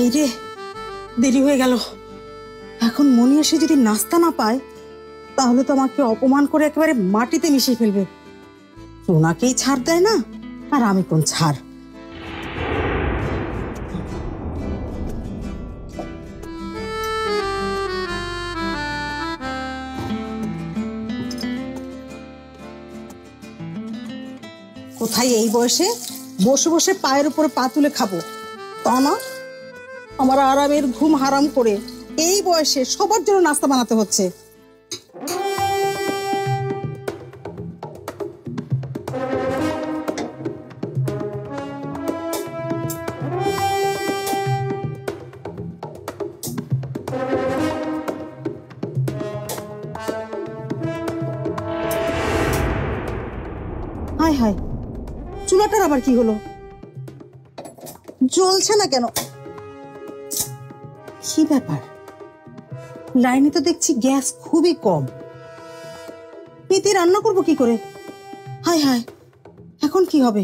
এই রে, দেরি হয়ে গেল। এখন মনি এসে যদি নাস্তা না পায় তাহলে তো আমাকে অপমান করে একেবারে মাটিতে মিশিয়ে ফেলবে। ওনাকেই ছাড় দেয় না, আর আমি কোন ছাড়। কোথায় এই বয়সে বসে বসে পায়ের উপরে পা তুলে খাবো, তা না, আমার আরামের ঘুম হারাম করে এই বয়সে সবার জন্য নাস্তা বানাতে হচ্ছে। হায় হায়, চুলাটার আবার কি হলো? জ্বলছে না কেন? কি ব্যাপার? লাইনে তো দেখছি গ্যাস খুবই কম। এতে রান্না করবো কি করে? হায় হায়, এখন কি হবে?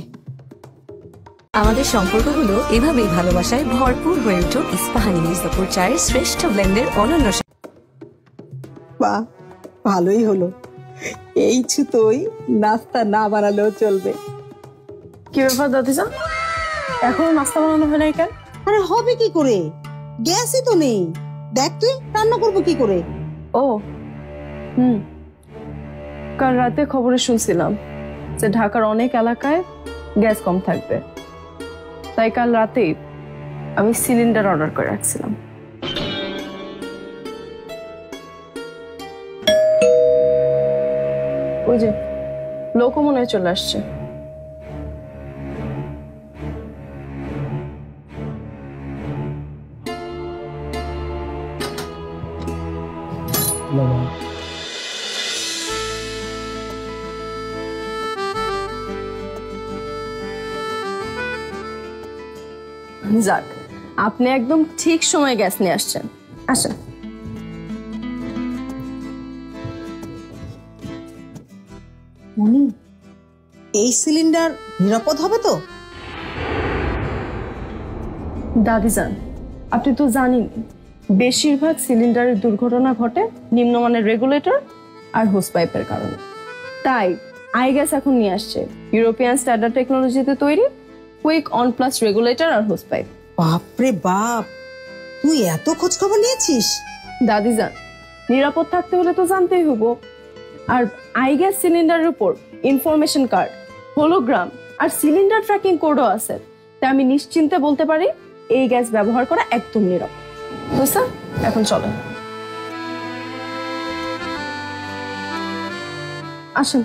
আমাদের সম্পর্কগুলো এভাবেই ভালোবাসায় ভরপুর হয়ে উঠুক ইস্পাহানি মির্জাপুর চায়ের শ্রেষ্ঠ ব্লেন্ডের অনন্য। বাহ, ভালোই হলো। এই ছুতোই নাস্তা না বানালেও চলবে। কি ব্যাপার দাদিজা, এখনো নাস্তা বানানো হয় নাই কেন? আরে হবে কি করে, গ্যাসই তো নেই। দেখ তুই, রান্না করবো কি করে? ও কাল রাতে খবরে শুনছিলাম যে ঢাকার অনেক এলাকায় গ্যাস কম থাকবে, তাই কাল রাতেই আমি সিলিন্ডার অর্ডার করে রাখছিলাম। ওই যে লোকও মনে হয় চলে আসছে। যাক, আপনি একদম ঠিক সময় গ্যাস নিয়ে আসছেন। আসেন। মনি, এই সিলিন্ডার নিরাপদ হবে তো? দাদিজান, আপনি তো জানেন বেশিরভাগ সিলিন্ডারের দুর্ঘটনা ঘটে নিম্নমানের রেগুলেটর আর হোস পাইপের কারণে। তাই আই গ্যাস এখন নিয়ে আসছে ইউরোপিয়ান স্ট্যান্ডার্ড টেকনোলজিতে তৈরি কুইক অন প্লাস রেগুলেটর আর হোস পাইপ। বাপরে বাপ, তুই এত খোঁজ খবর নিয়েছিস? দাদিজান, নিরাপদ থাকতে হলে তো জানতেই হবো। আর আই গ্যাস সিলিন্ডারের উপর ইনফরমেশন কার্ড, হোলোগ্রাম আর সিলিন্ডার ট্র্যাকিং কোডও আছে। তাই আমি নিশ্চিন্তে বলতে পারি এই গ্যাস ব্যবহার করা একদম নিরাপদ। বুঝছো? এখন চলো, আসেন।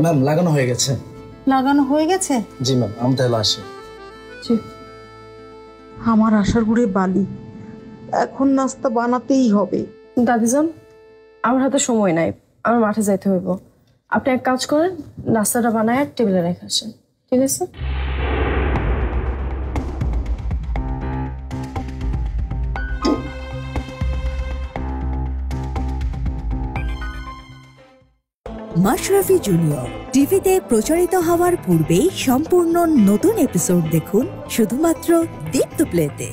ম্যাম, লাগানো হয়ে গেছে। লাগানো হয়ে গেছে? জি ম্যাম, আমি তাহলে আসি। আমার আশার গুড়ে বালি, এখন নাস্তা বানাতেই হবে। দাদিজান, আমার হাতে সময় নাই, আমার মাঠে যাইতে হইব। আপনি এক কাজ করেন, নাস্তাটা বানায় টেবিলে রেখে আসেন, ঠিক আছে? মাশরাফি জুনিয়র টিভিতে প্রচারিত হওয়ার পূর্বেই সম্পূর্ণ নতুন এপিসোড দেখুন শুধুমাত্র দীপ্ত প্লেতে।